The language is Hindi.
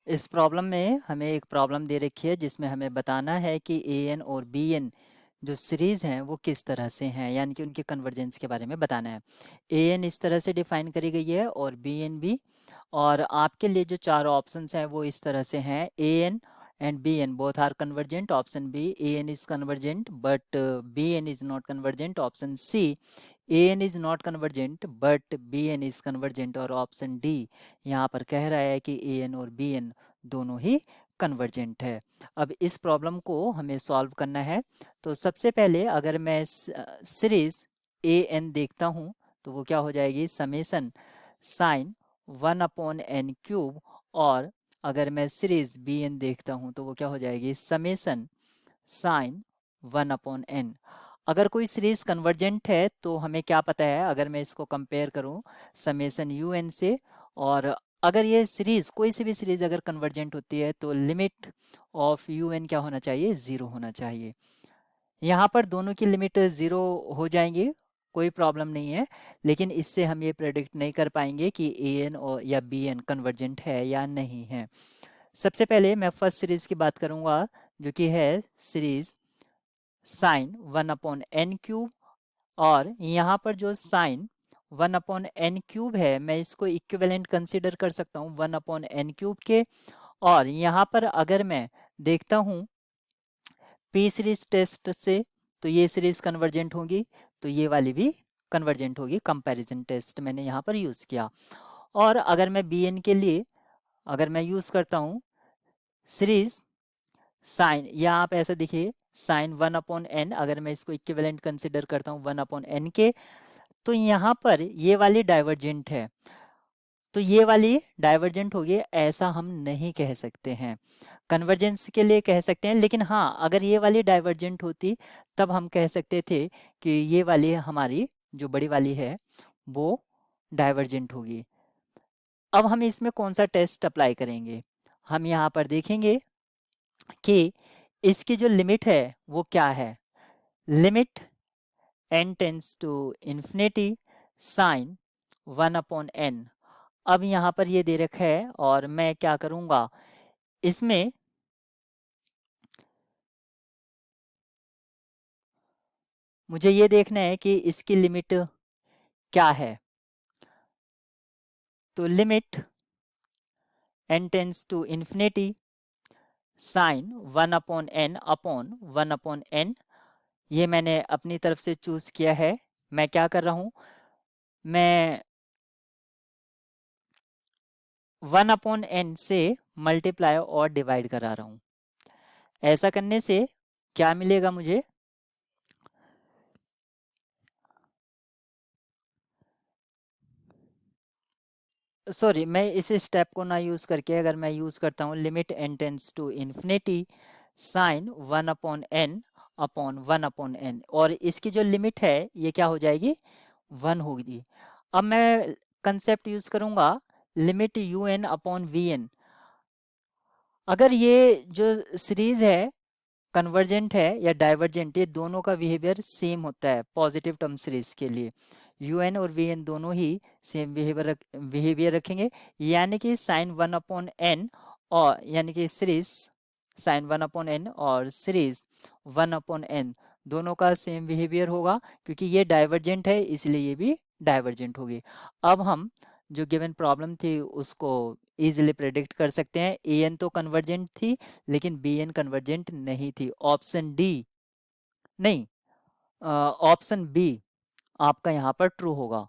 इस प्रॉब्लम में हमें एक प्रॉब्लम दे रखी है जिसमें हमें बताना है कि ए एन और बी एन जो सीरीज हैं वो किस तरह से हैं, यानी कि उनके कन्वर्जेंस के बारे में बताना है। ए एन इस तरह से डिफाइन करी गई है और बी एन भी। और आपके लिए जो चार ऑप्शंस हैं वो इस तरह से हैं: A N and bn both are convergent. Option B, an is convergent but bn is not convergent. Option C, an is not convergent but bn is convergent. और ऑप्शन डी यहाँ पर कह रहा है कि an और bn दोनों ही कन्वर्जेंट है। अब इस प्रॉब्लम को हमें सॉल्व करना है। तो सबसे पहले अगर मैं सीरीज ए एन देखता हूँ तो वो क्या हो जाएगी, समेसन साइन 1/n³ और अगर मैं सीरीज बी एन देखता हूँ तो वो क्या हो जाएगी, समेसन साइन 1/n। अगर कोई सीरीज कन्वर्जेंट है तो हमें क्या पता है, अगर मैं इसको कंपेयर करूँ समेसन यू एन से, और अगर ये सीरीज कोई सी भी सीरीज अगर कन्वर्जेंट होती है तो लिमिट ऑफ यू एन क्या होना चाहिए, ज़ीरो होना चाहिए। यहाँ पर दोनों की लिमिट ज़ीरो हो जाएंगी, कोई प्रॉब्लम नहीं है, लेकिन इससे हम ये प्रेडिक्ट नहीं कर पाएंगे कि ए एन और या बी एन कन्वर्जेंट है या नहीं है। सबसे पहले मैं फर्स्ट सीरीज की बात करूंगा जो कि है सीरीज साइन 1/n³ और यहाँ पर जो साइन 1/n³ है मैं इसको इक्विवेलेंट कंसिडर कर सकता हूँ 1/n³ के। और यहाँ पर अगर मैं देखता हूँ पी सीरीज टेस्ट से तो ये सीरीज कन्वर्जेंट होगी, तो ये वाली भी कन्वर्जेंट होगी। कंपैरिजन टेस्ट मैंने यहाँ पर यूज़ किया। और अगर मैं बी एन के लिए अगर मैं यूज़ करता हूँ सीरीज साइन, या आप ऐसा देखिए साइन 1/n, अगर मैं इसको इक्विवेलेंट कंसिडर करता हूँ 1/n के, तो यहाँ पर ये वाली डाइवर्जेंट है, तो ये वाली डाइवर्जेंट होगी ऐसा हम नहीं कह सकते हैं। कन्वर्जेंस के लिए कह सकते हैं, लेकिन हाँ अगर ये वाली डाइवर्जेंट होती तब हम कह सकते थे कि ये वाली हमारी जो बड़ी वाली है वो डाइवर्जेंट होगी। अब हम इसमें कौन सा टेस्ट अप्लाई करेंगे, हम यहाँ पर देखेंगे कि इसकी जो लिमिट है वो क्या है। Limit n tends to infinity sine 1/n। अब यहाँ पर ये दे रखा है और मैं क्या करूँगा, इसमें मुझे ये देखना है कि इसकी लिमिट क्या है। तो limit n tends to infinity sine 1/n upon 1/n, ये मैंने अपनी तरफ से चूज किया है। मैं क्या कर रहा हूँ, मैं 1/n से मल्टीप्लाई और डिवाइड करा रहा हूँ। ऐसा करने से क्या मिलेगा मुझे, सॉरी मैं इस स्टेप को ना यूज़ करके अगर मैं यूज़ करता हूँ limit n tends to infinity sine 1/n upon 1/n, और इसकी जो लिमिट है ये क्या हो जाएगी, 1 होगी। अब मैं कंसेप्ट यूज़ करूँगा limit U N upon V N. अगर ये जो सीरीज है कन्वर्जेंट है या डाइवर्जेंट, ये दोनों का बिहेवियर सेम होता है पॉजिटिव टर्म सीरीज के लिए। यू एन और वी एन दोनों ही सेम बिहेवियर रखेंगे, यानी कि साइन 1/n और यानी कि सीरीज साइन 1/n और सीरीज 1/n दोनों का सेम बिहेवियर होगा, क्योंकि ये डाइवर्जेंट है इसलिए ये भी डाइवर्जेंट होगी। अब हम जो गिवन प्रॉब्लम थी उसको इजीली प्रेडिक्ट कर सकते हैं। ए एन तो कन्वर्जेंट थी लेकिन बी एन कन्वर्जेंट नहीं थी। ऑप्शन डी नहीं, ऑप्शन बी आपका यहाँ पर ट्रू होगा।